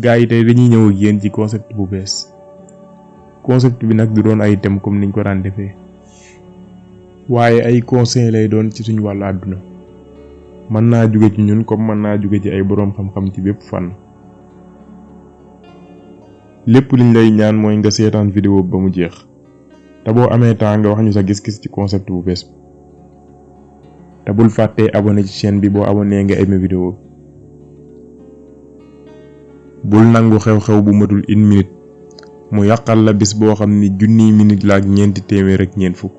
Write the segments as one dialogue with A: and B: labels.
A: gaa yi tey dañuy ñëw ak yéen ci concept bu bees concept bi nag du doon ay thème comme niñ ko daan defee waaye ay conseil lay doon ci suñu wàllu àdduna mën naa jóge ci ñun comme mën naa jóge ci ay boroom xam-xam ci bépp fànn lépp liñ lay ñaan mooy nga seetaan vidéo ba mu jeex te boo amee temps nga wax ñu sa gis-gis ci concept bu bees bi te bul fàttee abonné ci chaîne bi boo abonné nga aimé vidéo bul nangu xew-xew bu matul 1 minute mu yàqal la bis boo xam ni junniy minute la ak ñeenti téeméer ak ñeent fukk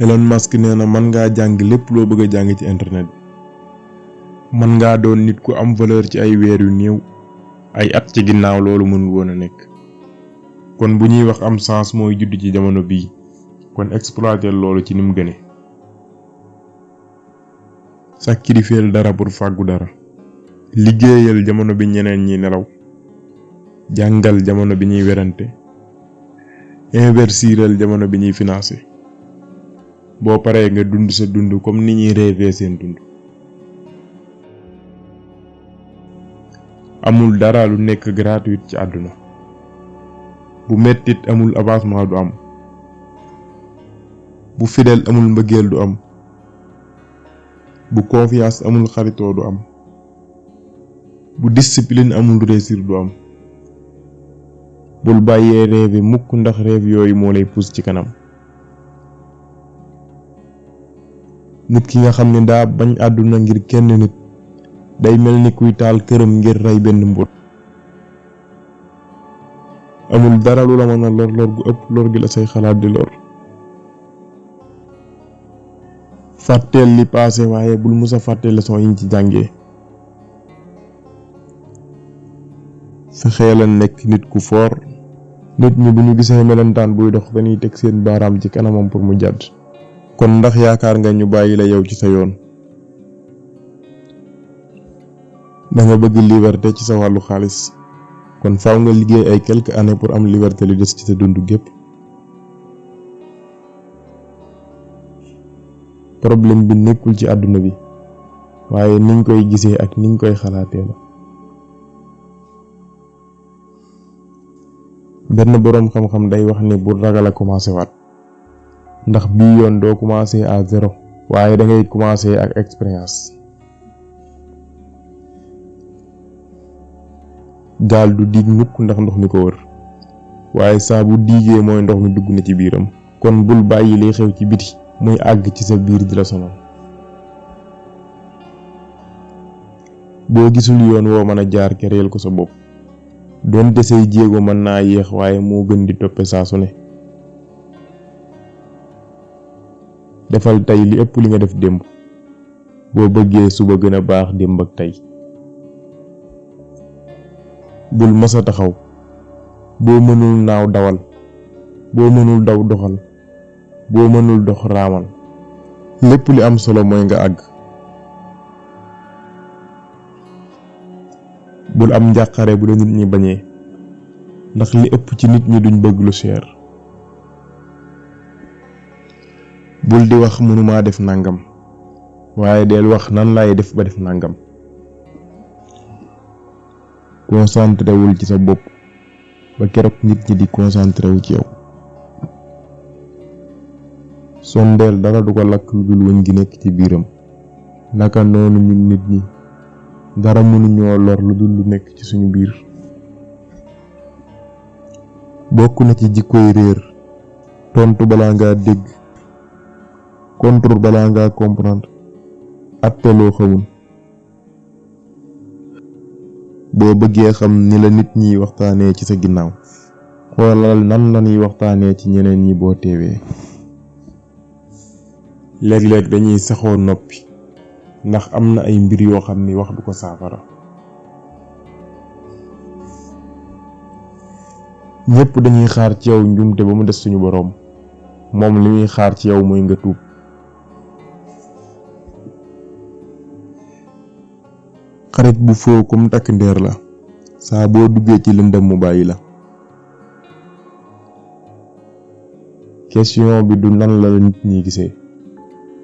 A: Elon Musk nee na mën ngaa jàng lépp loo bëgg a jàng ci internet bi mën ngaa doon nit ku am valeur ci ay weer yu néew ay at ci ginnaaw loolu mënul woon a nekk kon bu ñuy wax am sens mooy judd ci jamono bii kon exploiter loolu ci ni mu gëne sacrifier dara pour fàggu dara liggéeyal jamono bi ñeneen ñi nelaw jàngal jamono bi ñuy werante investiral jamono bi ñuy financer boo paree nga dund sa dund comme ni ñuy rêver seen dund amul dara lu nekk gratuit ci àdduna bu mettit amul avancement du am bu fidèle amul mbëggeel du am bu confiance amul xaritoo du am bu discipline amul réussir du am bul bàyyee rêve mukk ndax rêve yooyu moo lay pousse ci kanam nit ki nga xam ne daa bañ àdduna ngir kenn nit day mel ni kuy taal këram ngir rey benn mbóot amul dara lu la mën a lor gu ëpp lor gi la say xalaat di lor fàtteel li passé waaye bul musa fàtte leçon yiñ ci jàngee fexee la nekk nit ku foor nit ñi bu ñu gisee melentaan buy dox dañuy teg seen baaraam ci kanamam pour mu jàdd kon ndax yaakaar nga ñu bàyyi la yow ci sa yoon danga bëgg liberté ci sa wàllu xaalis kon faaw nga liggéey ay quelques années pour am liberté li des ci sa dund gépp problème bi nekkul ci àdduna bi waaye niñ koy gisee ak niñ koy xalaatee la benn boroom xam-xam day wax ni bu ragal a commencé waat ndax bii yoon doo commencé à zéro waaye da ngay commencé ak expérience gaal du diig mukk ndax ndox mi ko wër waaye saa bu diigee mooy ndox mi dugg na ci biiram kon bul bàyyi li xew ci biti muy àgg ci sa biir di la sonal boo gisul yoon woo mën a jaar kereel ko sa bopp doonte say jéego mën naa yéex waaye moo gën di toppe saa su ne defal tey li ëpp li nga def démb boo bëggee suba gën a baax démb ak tey bul mësa taxaw boo mënul naaw dawal boo mënul daw doxal boo mënul dox raamal lépp li am solo mooy nga àgg bul am njàqare bu la nit ñi bañee ndax li ëpp ci nit ñi duñ bëgg lu cher bul di wax mënuma def nangam waaye del wax nan laay def ba def nangam concentré wul ci sa bopp ba keroog nit ñi di concentré wu ci yow sondeel dara du ko lakk lu dul wëñ gi nekk ci biiram naka noonu ñun nit ñi dara mënuñoo lor lu dul lu nekk ci suñu biir bokk na ci jikkoy réer tontu balaa ngaa dégg contrôle balaa ngaa comprendre atteloo xamul boo bëggee xam ni la nit ñi waxtaanee ci sa ginnaaw xoolal nan la ñuy waxtaanee ci ñeneen ñi boo teewee léeg-léeg dañuy saxoo noppi ndax am na ay mbir yoo xam ni wax du ko saafara ñépp dañuy xaar ci yow njumte ba mu des suñu boroom moom li muy xaar ci yow mooy nga tuub xarit bu foo kum takk ndeer la saa boo duggee ci lëndëm mu bàyyi la question bi du nan la nit ñi gisee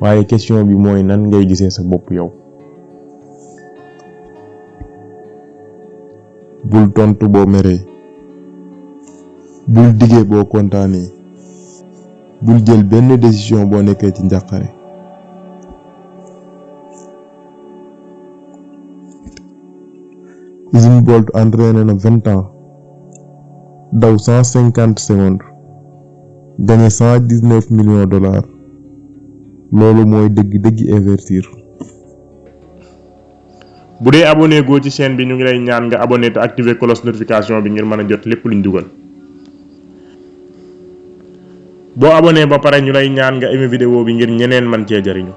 A: waaye question bi mooy nan ngay gisee sa bopp yow bul tontu boo meree, bul dige boo kontaanee, bul jël benn décision boo nekkee ci njàqare. Usain Bolt entraîné na 20 ans, daw 150 secondes, gagné 119 millions de dollars. loolu mooy dëgg investir.
B: bu dee abonné goo ci chaîne bi ñu ngi lay ñaan nga abonné te activer cloche notification bi ngir mën a jot lépp luñ dugal. boo abonné ba pare ñu lay ñaan nga aimé vidéo bi ngir ñeneen man cee jariñu.